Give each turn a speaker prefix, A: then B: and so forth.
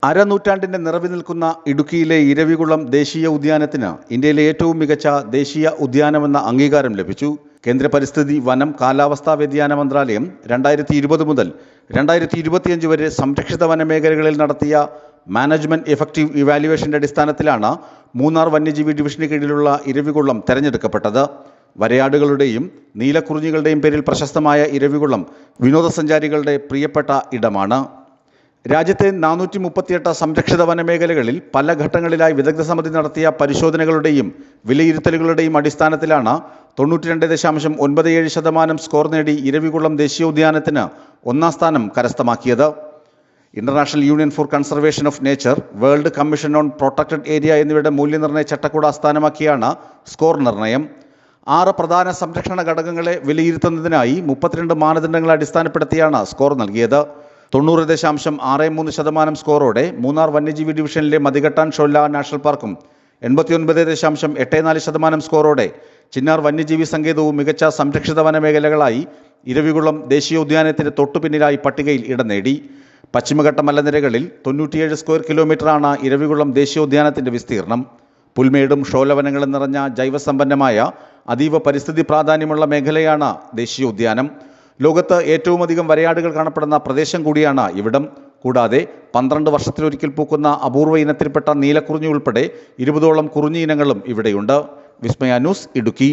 A: അരനൂറ്റാണ്ടിന്റെ നിറവിൽ നിൽക്കുന്ന ഇടുക്കിയിലെ ഇരവികുളം ദേശീയ ഉദ്യാനത്തിന് ഇന്ത്യയിലെ ഏറ്റവും മികച്ച ദേശീയ ഉദ്യാനമെന്ന അംഗീകാരം ലഭിച്ചു. കേന്ദ്ര പരിസ്ഥിതി, വനം, കാലാവസ്ഥാ വ്യതിയാന മന്ത്രാലയം 2020 മുതൽ 2025 വരെ സംരക്ഷിത വനമേഖലകളിൽ നടത്തിയ മാനേജ്മെന്റ് എഫക്റ്റീവ് ഇവാലുവേഷന്റെ അടിസ്ഥാനത്തിലാണ് മൂന്നാർ വന്യജീവി ഡിവിഷന് കീഴിലുള്ള ഇരവികുളം തെരഞ്ഞെടുക്കപ്പെട്ടത്. വരയാടുകളുടെയും നീലക്കുറിഞ്ഞികളുടെയും പേരിൽ പ്രശസ്തമായ ഇരവികുളം വിനോദസഞ്ചാരികളുടെ പ്രിയപ്പെട്ട ഇടമാണ്. രാജ്യത്തെ 438 സംരക്ഷിത വനമേഖലകളിൽ പല ഘട്ടങ്ങളിലായി വിദഗ്ധ സമിതി നടത്തിയ പരിശോധനകളുടെയും വിലയിരുത്തലുകളുടെയും അടിസ്ഥാനത്തിലാണ് 92.97% സ്കോർ നേടി ഇരവികുളം ദേശീയോദ്യാനത്തിന് ഒന്നാം സ്ഥാനം കരസ്ഥമാക്കിയത്. International union for conservation of nature, world commission on protected area എന്നിവയുടെ മൂല്യനിർണ്ണയ ചട്ടക്കൂട് ആസ്ഥാനമാക്കിയാണ് സ്കോർ നിർണ്ണയം. 6 പ്രധാന സംരക്ഷണ ഘടകങ്ങളെ വിലയിരുത്തുന്നതിനായി 32 മാനദണ്ഡങ്ങളെ അടിസ്ഥാനപ്പെടുത്തിയാണ് സ്കോർ നൽകിയത്. 90.63% സ്കോറോടെ മൂന്നാർ വന്യജീവി ഡിവിഷനിലെ മതികെട്ടാൻ ഷൊല്ല നാഷണൽ പാർക്കും 89.84% സ്കോറോടെ ചിന്നാർ വന്യജീവി സങ്കേതവും മികച്ച സംരക്ഷിത വനമേഖലകളായി ഇരവികുളം ദേശീയോദ്യാനത്തിന് തൊട്ടുപിന്നിലായി പട്ടികയിൽ ഇടം നേടി. പശ്ചിമഘട്ട മലനിരകളിൽ 97 സ്ക്വയർ കിലോമീറ്ററാണ് ഇരവികുളം ദേശീയോദ്യാനത്തിന്റെ വിസ്തീർണം. പുൽമേടും ഷോലവനങ്ങളും നിറഞ്ഞ ജൈവസമ്പന്നമായ അതീവ പരിസ്ഥിതി പ്രാധാന്യമുള്ള മേഖലയാണ് ദേശീയോദ്യാനം. ലോകത്ത് ഏറ്റവും അധികം വരയാടുകൾ കാണപ്പെടുന്ന പ്രദേശം കൂടിയാണ് ഇവിടം. കൂടാതെ 12 വർഷത്തിലൊരിക്കൽ പൂക്കുന്ന അപൂർവ ഇനത്തിൽപ്പെട്ട നീലക്കുറിഞ്ഞി ഉൾപ്പെടെ 20ഓളം കുറിഞ്ഞി ഇനങ്ങളും ഇവിടെയുണ്ട്. വിസ്മയ ന്യൂസ്, ഇടുക്കി.